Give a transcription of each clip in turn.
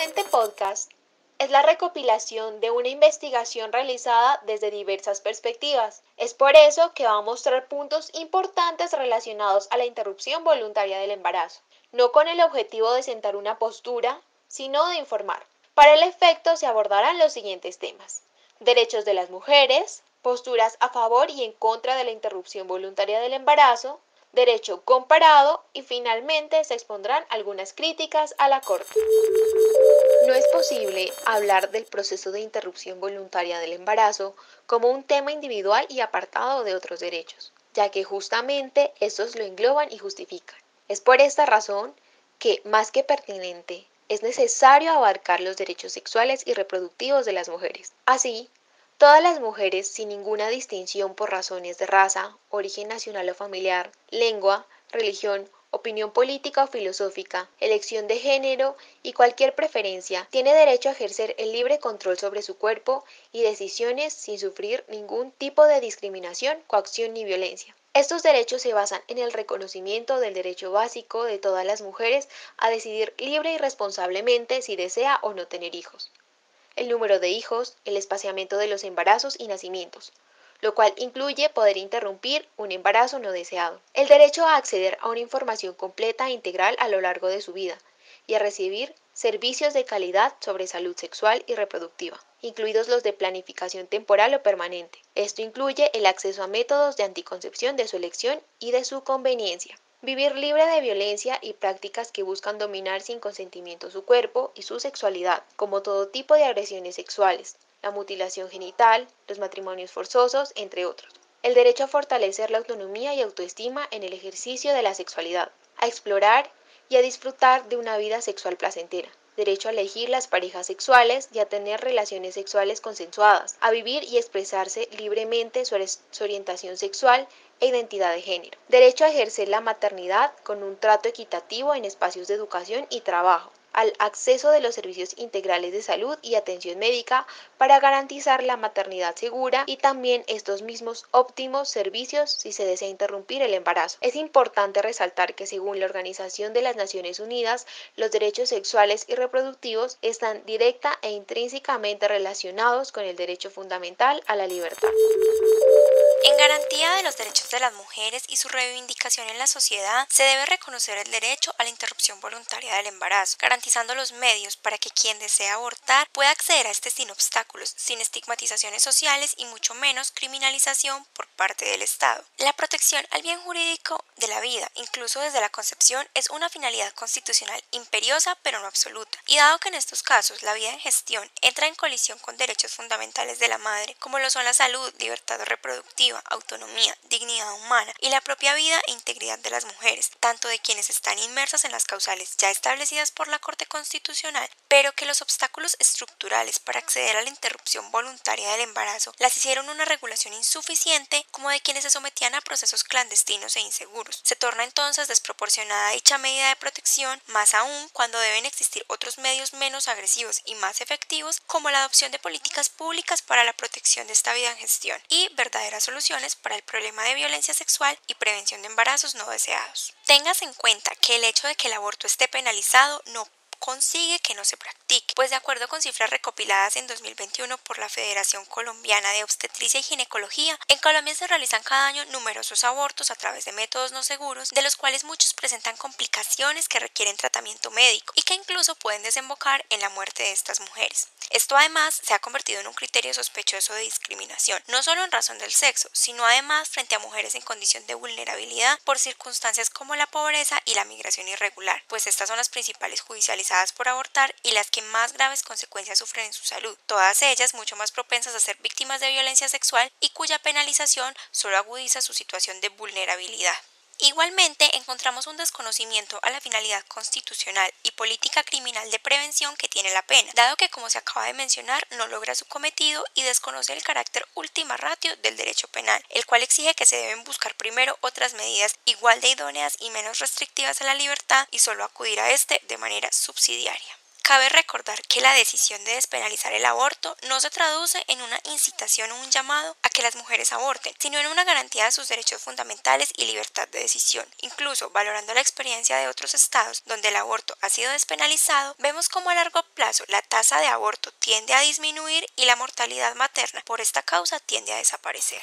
presente podcast es la recopilación de una investigación realizada desde diversas perspectivas. Es por eso que va a mostrar puntos importantes relacionados a la interrupción voluntaria del embarazo, no con el objetivo de sentar una postura, sino de informar. Para el efecto se abordarán los siguientes temas: derechos de las mujeres, posturas a favor y en contra de la interrupción voluntaria del embarazo, derecho comparado y finalmente se expondrán algunas críticas a la Corte. No es posible hablar del proceso de interrupción voluntaria del embarazo como un tema individual y apartado de otros derechos, ya que justamente estos lo engloban y justifican. Es por esta razón que, más que pertinente, es necesario abarcar los derechos sexuales y reproductivos de las mujeres. Así, todas las mujeres, sin ninguna distinción por razones de raza, origen nacional o familiar, lengua, religión, opinión política o filosófica, elección de género y cualquier preferencia, tiene derecho a ejercer el libre control sobre su cuerpo y decisiones sin sufrir ningún tipo de discriminación, coacción ni violencia. Estos derechos se basan en el reconocimiento del derecho básico de todas las mujeres a decidir libre y responsablemente si desea o no tener hijos, el número de hijos, el espaciamiento de los embarazos y nacimientos, lo cual incluye poder interrumpir un embarazo no deseado, el derecho a acceder a una información completa e integral a lo largo de su vida y a recibir servicios de calidad sobre salud sexual y reproductiva, incluidos los de planificación temporal o permanente. Esto incluye el acceso a métodos de anticoncepción de su elección y de su conveniencia. Vivir libre de violencia y prácticas que buscan dominar sin consentimiento su cuerpo y su sexualidad, como todo tipo de agresiones sexuales, la mutilación genital, los matrimonios forzosos, entre otros. El derecho a fortalecer la autonomía y autoestima en el ejercicio de la sexualidad, a explorar y a disfrutar de una vida sexual placentera. Derecho a elegir las parejas sexuales y a tener relaciones sexuales consensuadas, a vivir y expresarse libremente sobre su orientación sexual e identidad de género. Derecho a ejercer la maternidad con un trato equitativo en espacios de educación y trabajo, al acceso de los servicios integrales de salud y atención médica para garantizar la maternidad segura y también estos mismos óptimos servicios si se desea interrumpir el embarazo. Es importante resaltar que según la Organización de las Naciones Unidas, los derechos sexuales y reproductivos están directa e intrínsecamente relacionados con el derecho fundamental a la libertad. En garantía de los derechos de las mujeres y su reivindicación en la sociedad, se debe reconocer el derecho a la interrupción voluntaria del embarazo, garantizando los medios para que quien desea abortar pueda acceder a este sin obstáculos, sin estigmatizaciones sociales y mucho menos criminalización por parte del Estado. La protección al bien jurídico de la vida, incluso desde la concepción, es una finalidad constitucional imperiosa pero no absoluta, y dado que en estos casos la vida en gestión entra en colisión con derechos fundamentales de la madre, como lo son la salud, libertad reproductiva, autonomía, dignidad humana y la propia vida e integridad de las mujeres, tanto de quienes están inmersas en las causales ya establecidas por la Corte Constitucional, pero que los obstáculos estructurales para acceder a la interrupción voluntaria del embarazo las hicieron una regulación insuficiente, como de quienes se sometían a procesos clandestinos e inseguros. Se torna entonces desproporcionada dicha medida de protección, más aún cuando deben existir otros medios menos agresivos y más efectivos, como la adopción de políticas públicas para la protección de esta vida en gestión y verdaderas soluciones para el problema de violencia sexual y prevención de embarazos no deseados. Tengas en cuenta que el hecho de que el aborto esté penalizado no consigue que no se practique, pues de acuerdo con cifras recopiladas en 2021 por la Federación Colombiana de Obstetricia y Ginecología, en Colombia se realizan cada año numerosos abortos a través de métodos no seguros, de los cuales muchos presentan complicaciones que requieren tratamiento médico y que incluso pueden desembocar en la muerte de estas mujeres. Esto además se ha convertido en un criterio sospechoso de discriminación, no solo en razón del sexo, sino además frente a mujeres en condición de vulnerabilidad por circunstancias como la pobreza y la migración irregular, pues estas son las principales judicializadas por abortar y las que más graves consecuencias sufren en su salud, todas ellas mucho más propensas a ser víctimas de violencia sexual y cuya penalización solo agudiza su situación de vulnerabilidad. Igualmente, encontramos un desconocimiento a la finalidad constitucional y política criminal de prevención que tiene la pena, dado que, como se acaba de mencionar, no logra su cometido y desconoce el carácter ultima ratio del derecho penal, el cual exige que se deben buscar primero otras medidas igual de idóneas y menos restrictivas a la libertad y solo acudir a este de manera subsidiaria. Cabe recordar que la decisión de despenalizar el aborto no se traduce en una incitación o un llamado a que las mujeres aborten, sino en una garantía de sus derechos fundamentales y libertad de decisión. Incluso valorando la experiencia de otros estados donde el aborto ha sido despenalizado, vemos cómo a largo plazo la tasa de aborto tiende a disminuir y la mortalidad materna por esta causa tiende a desaparecer.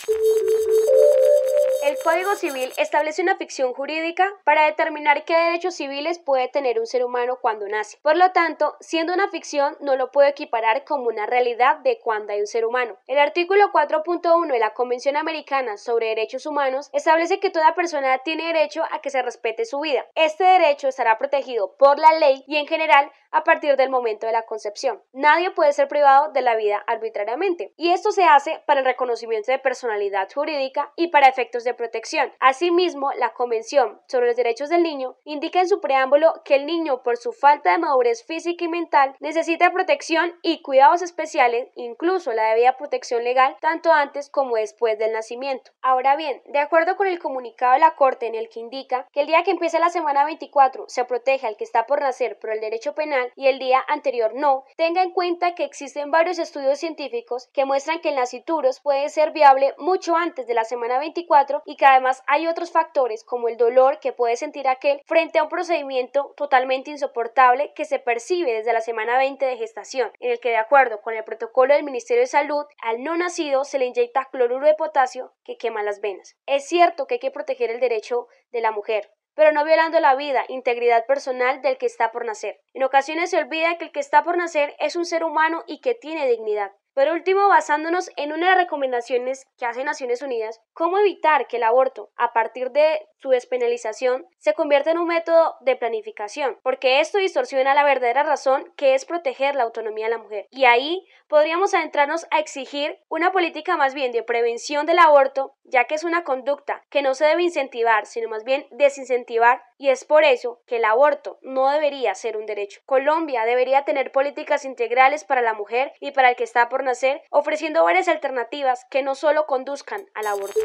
El Código Civil establece una ficción jurídica para determinar qué derechos civiles puede tener un ser humano cuando nace. Por lo tanto, siendo una ficción, no lo puede equiparar como una realidad de cuando hay un ser humano. El artículo 4.1 de la Convención Americana sobre Derechos Humanos establece que toda persona tiene derecho a que se respete su vida. Este derecho estará protegido por la ley y en general a partir del momento de la concepción. Nadie puede ser privado de la vida arbitrariamente, y esto se hace para el reconocimiento de personalidad jurídica y para efectos de protección. Asimismo, la Convención sobre los Derechos del Niño indica en su preámbulo que el niño, por su falta de madurez física y mental, necesita protección y cuidados especiales, incluso la debida protección legal, tanto antes como después del nacimiento. Ahora bien, de acuerdo con el comunicado de la Corte en el que indica que el día que empieza la semana 24 se protege al que está por nacer por el derecho penal y el día anterior no, tenga en cuenta que existen varios estudios científicos que muestran que el nacituros puede ser viable mucho antes de la semana 24 y que además hay otros factores como el dolor que puede sentir aquel frente a un procedimiento totalmente insoportable que se percibe desde la semana 20 de gestación, en el que de acuerdo con el protocolo del Ministerio de Salud, al no nacido se le inyecta cloruro de potasio que quema las venas. Es cierto que hay que proteger el derecho de la mujer, pero no violando la vida, integridad personal del que está por nacer. En ocasiones se olvida que el que está por nacer es un ser humano y que tiene dignidad. Por último, basándonos en una de las recomendaciones que hace Naciones Unidas, ¿cómo evitar que el aborto, a partir de su despenalización, se convierta en un método de planificación? Porque esto distorsiona la verdadera razón, que es proteger la autonomía de la mujer. Y ahí podríamos adentrarnos a exigir una política más bien de prevención del aborto, ya que es una conducta que no se debe incentivar, sino más bien desincentivar, y es por eso que el aborto no debería ser un derecho. Colombia debería tener políticas integrales para la mujer y para el que está por nacer, ofreciendo varias alternativas que no solo conduzcan al aborto.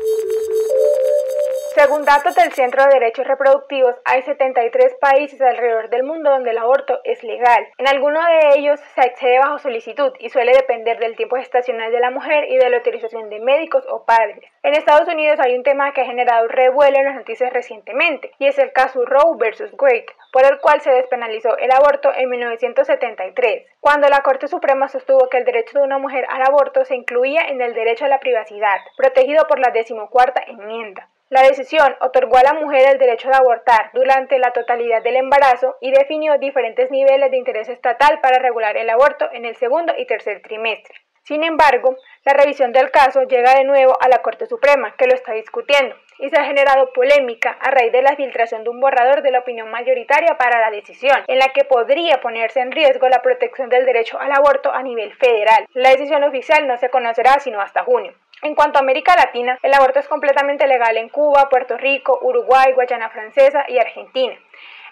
Según datos del Centro de Derechos Reproductivos, hay 73 países alrededor del mundo donde el aborto es legal. En algunos de ellos se accede bajo solicitud y suele depender del tiempo gestacional de la mujer y de la autorización de médicos o padres. En Estados Unidos hay un tema que ha generado revuelo en las noticias recientemente, y es el caso Roe vs. Wade, por el cual se despenalizó el aborto en 1973, cuando la Corte Suprema sostuvo que el derecho de una mujer al aborto se incluía en el derecho a la privacidad, protegido por la 14ª enmienda. La decisión otorgó a la mujer el derecho de abortar durante la totalidad del embarazo y definió diferentes niveles de interés estatal para regular el aborto en el segundo y tercer trimestre. Sin embargo, la revisión del caso llega de nuevo a la Corte Suprema, que lo está discutiendo, y se ha generado polémica a raíz de la filtración de un borrador de la opinión mayoritaria para la decisión, en la que podría ponerse en riesgo la protección del derecho al aborto a nivel federal. La decisión oficial no se conocerá sino hasta junio. En cuanto a América Latina, el aborto es completamente legal en Cuba, Puerto Rico, Uruguay, Guayana Francesa y Argentina.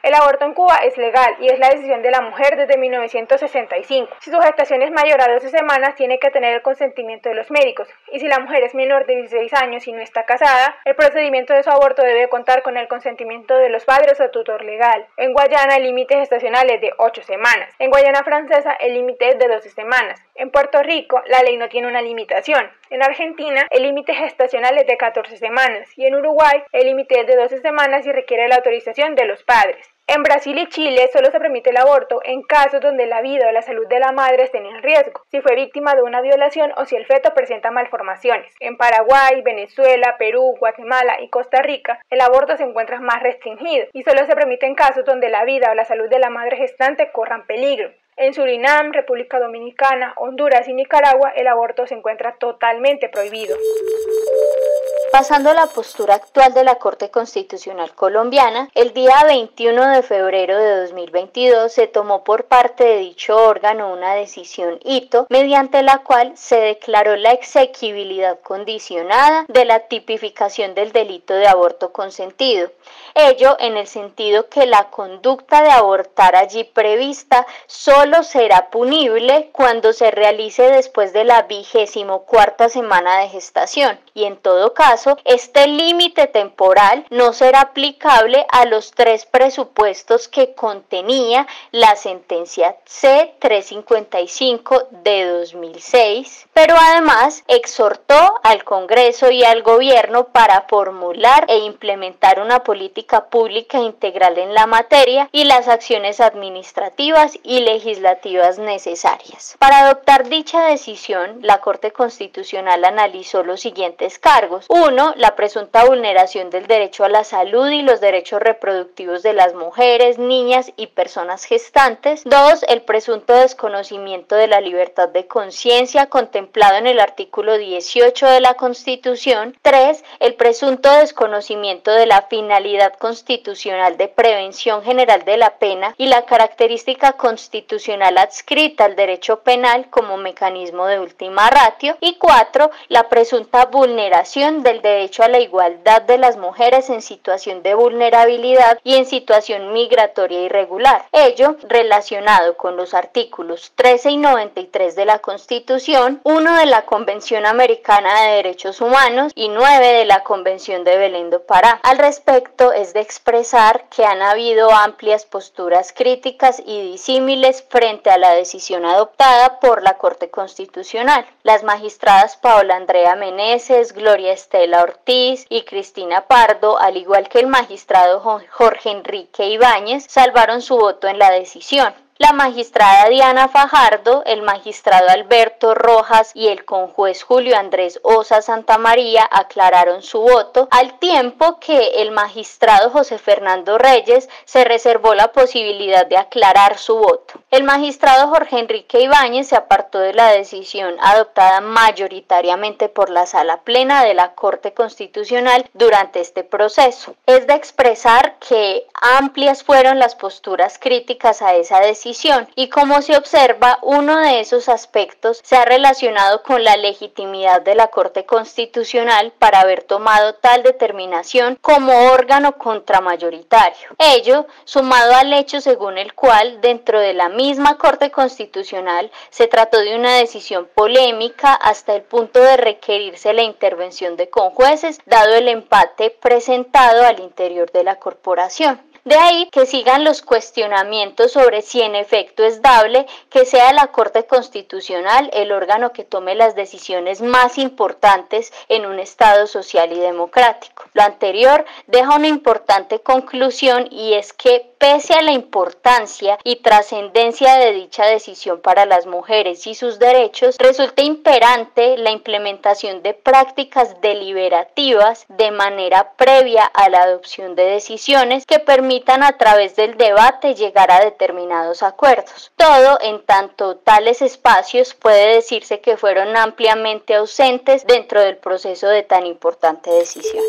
El aborto en Cuba es legal y es la decisión de la mujer desde 1965. Si su gestación es mayor a 12 semanas, tiene que tener el consentimiento de los médicos. Y si la mujer es menor de 16 años y no está casada, el procedimiento de su aborto debe contar con el consentimiento de los padres o tutor legal. En Guayana, el límite gestacional es de 8 semanas. En Guayana Francesa, el límite es de 12 semanas. En Puerto Rico, la ley no tiene una limitación. En Argentina, el límite gestacional es de 14 semanas. Y en Uruguay, el límite es de 12 semanas y requiere la autorización de los padres. En Brasil y Chile solo se permite el aborto en casos donde la vida o la salud de la madre estén en riesgo, si fue víctima de una violación o si el feto presenta malformaciones. En Paraguay, Venezuela, Perú, Guatemala y Costa Rica, el aborto se encuentra más restringido y solo se permite en casos donde la vida o la salud de la madre gestante corran peligro. En Surinam, República Dominicana, Honduras y Nicaragua, el aborto se encuentra totalmente prohibido. Pasando a la postura actual de la Corte Constitucional colombiana, el día 21 de febrero de 2022 se tomó por parte de dicho órgano una decisión hito, mediante la cual se declaró la exequibilidad condicionada de la tipificación del delito de aborto consentido. Ello en el sentido que la conducta de abortar allí prevista solo será punible cuando se realice después de la 24ª semana de gestación y en todo caso caso, este límite temporal no será aplicable a los 3 presupuestos que contenía la sentencia C-355 de 2006, pero además exhortó al Congreso y al Gobierno para formular e implementar una política pública integral en la materia y las acciones administrativas y legislativas necesarias. Para adoptar dicha decisión, la Corte Constitucional analizó los siguientes cargos. 1. La presunta vulneración del derecho a la salud y los derechos reproductivos de las mujeres, niñas y personas gestantes. 2. El presunto desconocimiento de la libertad de conciencia contemplado en el artículo 18 de la Constitución. 3. El presunto desconocimiento de la finalidad constitucional de prevención general de la pena y la característica constitucional adscrita al derecho penal como mecanismo de última ratio. Y 4. La presunta vulneración del derecho a la igualdad de las mujeres en situación de vulnerabilidad y en situación migratoria irregular. Ello relacionado con los artículos 13 y 93 de la Constitución, 1 de la Convención Americana de Derechos Humanos y 9 de la Convención de Belén do Pará. Al respecto es de expresar que han habido amplias posturas críticas y disímiles frente a la decisión adoptada por la Corte Constitucional. Las magistradas Paola Andrea Meneses, Gloria Estela Ortiz y Cristina Pardo, al igual que el magistrado Jorge Enrique Ibáñez, salvaron su voto en la decisión. La magistrada Diana Fajardo, el magistrado Alberto Rojas y el conjuez Julio Andrés Osa Santamaría aclararon su voto, al tiempo que el magistrado José Fernando Reyes se reservó la posibilidad de aclarar su voto. El magistrado Jorge Enrique Ibáñez se apartó de la decisión adoptada mayoritariamente por la Sala Plena de la Corte Constitucional durante este proceso. Es de expresar que amplias fueron las posturas críticas a esa decisión y como se observa, uno de esos aspectos se ha relacionado con la legitimidad de la Corte Constitucional para haber tomado tal determinación como órgano contramayoritario. Ello, sumado al hecho según el cual, dentro de la misma Corte Constitucional, se trató de una decisión polémica hasta el punto de requerirse la intervención de conjueces, dado el empate presentado al interior de la corporación. De ahí que sigan los cuestionamientos sobre si en efecto es dable que sea la Corte Constitucional el órgano que tome las decisiones más importantes en un Estado social y democrático. Lo anterior deja una importante conclusión y es que pese a la importancia y trascendencia de dicha decisión para las mujeres y sus derechos, resulta imperante la implementación de prácticas deliberativas de manera previa a la adopción de decisiones que permitan a través del debate llegar a determinados acuerdos. Todo en tanto tales espacios puede decirse que fueron ampliamente ausentes dentro del proceso de tan importante decisión.